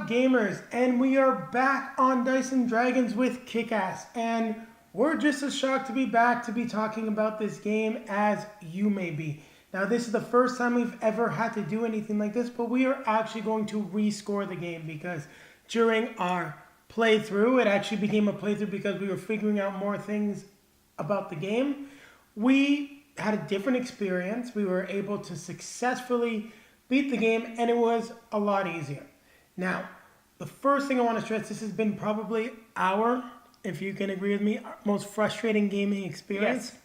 gamers? And we are back on Dice and Dragons with Kick-Ass, and we're just as shocked to be back to be talking about this game as you may be. Now, this is the first time we've ever had to do anything like this, but we are actually going to rescore the game because during our playthrough, it actually became a playthrough because we were figuring out more things about the game. We had a different experience. We were able to successfully beat the game, and it was a lot easier. Now, the first thing I want to stress, this has been probably our, if you can agree with me, most frustrating gaming experience. Yes.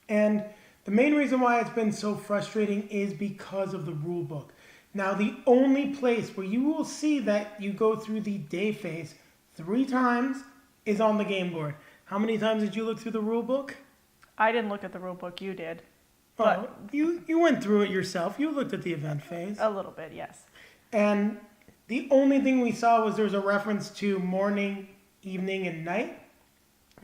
And the main reason why it's been so frustrating is because of the rule book. Now, the only place where you will see that you go through the day phase 3 times is on the game board. How many times did you look through the rule book? I didn't look at the rule book, you did. Oh, you went through it yourself. You looked at the event phase. A little bit, yes. And the only thing we saw was there was a reference to morning, evening, and night.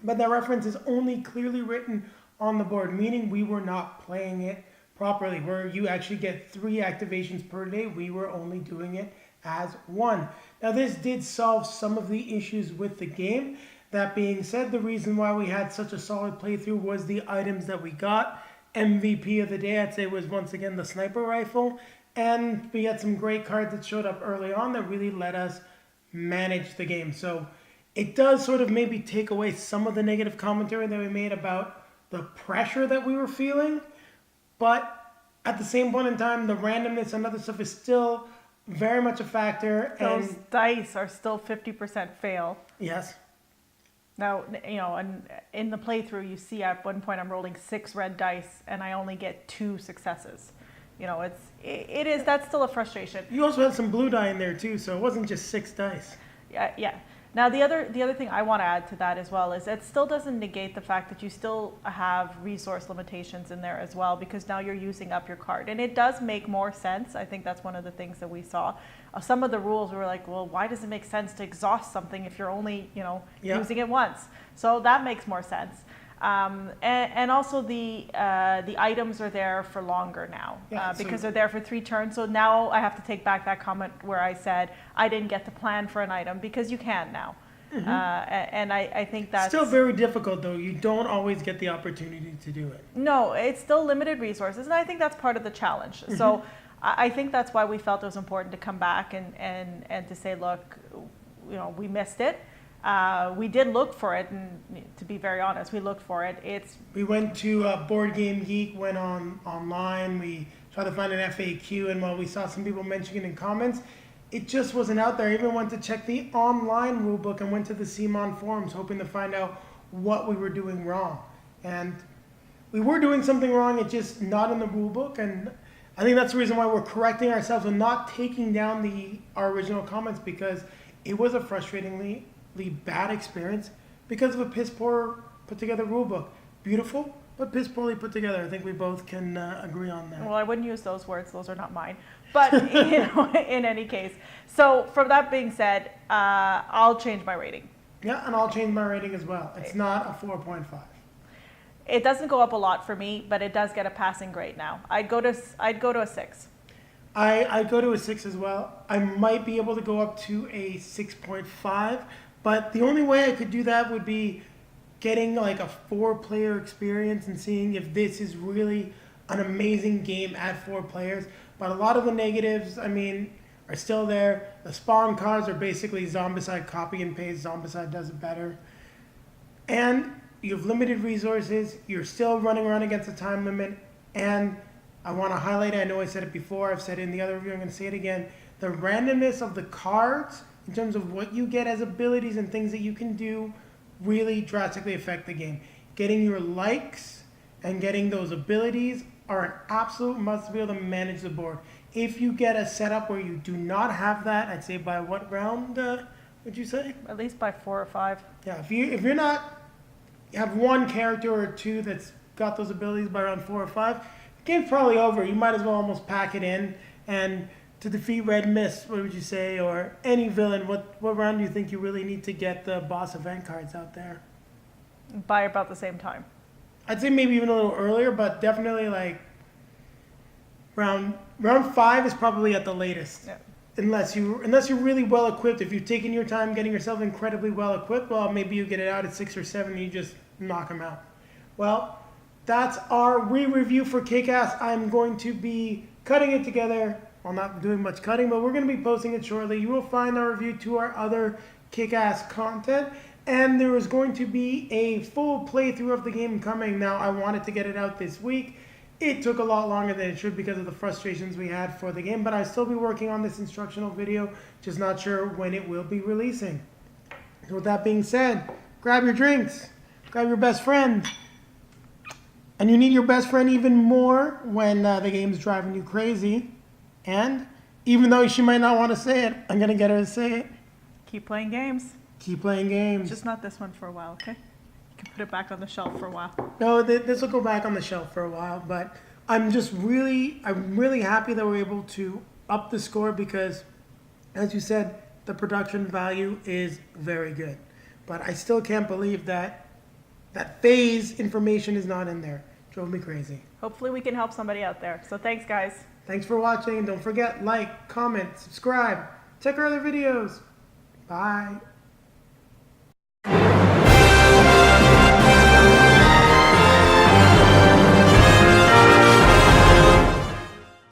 But that reference is only clearly written on the board, meaning we were not playing it properly. Where you actually get 3 activations per day, we were only doing it as 1. Now, this did solve some of the issues with the game. That being said, the reason why we had such a solid playthrough was the items that we got. MVP of the day, I'd say, was once again the sniper rifle. And we had some great cards that showed up early on that really let us manage the game. So it does sort of maybe take away some of the negative commentary that we made about the pressure that we were feeling. But at the same point in time, the randomness and other stuff is still very much a factor. Those and dice are still 50% fail. yes. Now, you know, and in the playthrough, you see at one point I'm rolling 6 red dice and I only get 2 successes. You know, that's still a frustration. You also had some blue die in there too, so it wasn't just 6 dice. Yeah. Now, the other thing I want to add to that as well is it still doesn't negate the fact that you still have resource limitations in there as well, because now you're using up your card. And it does make more sense. I think that's one of the things that we saw. Some of the rules were like, well, why does it make sense to exhaust something if you're only, using it once? So that makes more sense. And also the items are there for longer now because they're there for 3 turns. So now I have to take back that comment where I said I didn't get to plan for an item, because you can now. Mm-hmm. And I think that's still very difficult, though. You don't always get the opportunity to do it. No, it's still limited resources, and I think that's part of the challenge. Mm-hmm. So I think that's why we felt it was important to come back and to say, look, we missed it. We did look for it, and to be very honest, we looked for it. We went to Board Game Geek, went online. We tried to find an FAQ, and while we saw some people mentioning it in comments, it just wasn't out there. I even went to check the online rulebook and went to the CMON forums, hoping to find out what we were doing wrong. And we were doing something wrong. It's just not in the rulebook, and I think that's the reason why we're correcting ourselves and not taking down our original comments, because it was a frustratingly bad experience because of a piss poor put together rule book. Beautiful, but piss poorly put together. I think we both can agree on that. Well, I wouldn't use those words; those are not mine. But in any case, so from that being said, I'll change my rating. Yeah, and I'll change my rating as well. It's not a 4.5. It doesn't go up a lot for me, but it does get a passing grade now. I'd go to a 6. I go to a 6 as well. I might be able to go up to a 6.5. But the only way I could do that would be getting like a 4-player experience and seeing if this is really an amazing game at 4 players. But a lot of the negatives, are still there. The spawn cards are basically Zombicide copy and paste. Zombicide does it better. And you have limited resources. You're still running around against a time limit. And I want to highlight, I know I said it before, I've said it in the other review, I'm going to say it again. The randomness of the cards in terms of what you get as abilities and things that you can do really drastically affect the game. Getting your likes and getting those abilities are an absolute must to be able to manage the board. If you get a setup where you do not have that, I'd say by what round would you say? At least by 4 or 5. Yeah, if you're not, you have 1 character or 2 that's got those abilities by round 4 or 5, the game's probably over. You might as well almost pack it in. And to defeat Red Mist, what would you say? Or any villain, what round do you think you really need to get the boss event cards out there? By about the same time. I'd say maybe even a little earlier, but definitely like round 5 is probably at the latest. Yeah. unless you're really well equipped. If you've taken your time getting yourself incredibly well equipped, well, maybe you get it out at 6 or 7 and you just knock them out. Well, that's our re-review for Kick-Ass. I'm going to be cutting it together. Well, not doing much cutting, but we're going to be posting it shortly. You will find our review to our other Kick-Ass content, and there is going to be a full playthrough of the game coming. Now, I wanted to get it out this week. It took a lot longer than it should because of the frustrations we had for the game, but I'll still be working on this instructional video, just not sure when it will be releasing. So with that being said, grab your drinks, grab your best friend, and you need your best friend even more when the game's driving you crazy. And even though she might not want to say it, I'm going to get her to say it. Keep playing games. Keep playing games. Just not this one for a while, okay? You can put it back on the shelf for a while. No, this will go back on the shelf for a while, but I'm really happy that we're able to up the score because, as you said, the production value is very good. But I still can't believe that phase information is not in there. Drove me crazy. Hopefully we can help somebody out there. So thanks, guys. Thanks for watching. Don't forget, like, comment, subscribe. Check our other videos. Bye.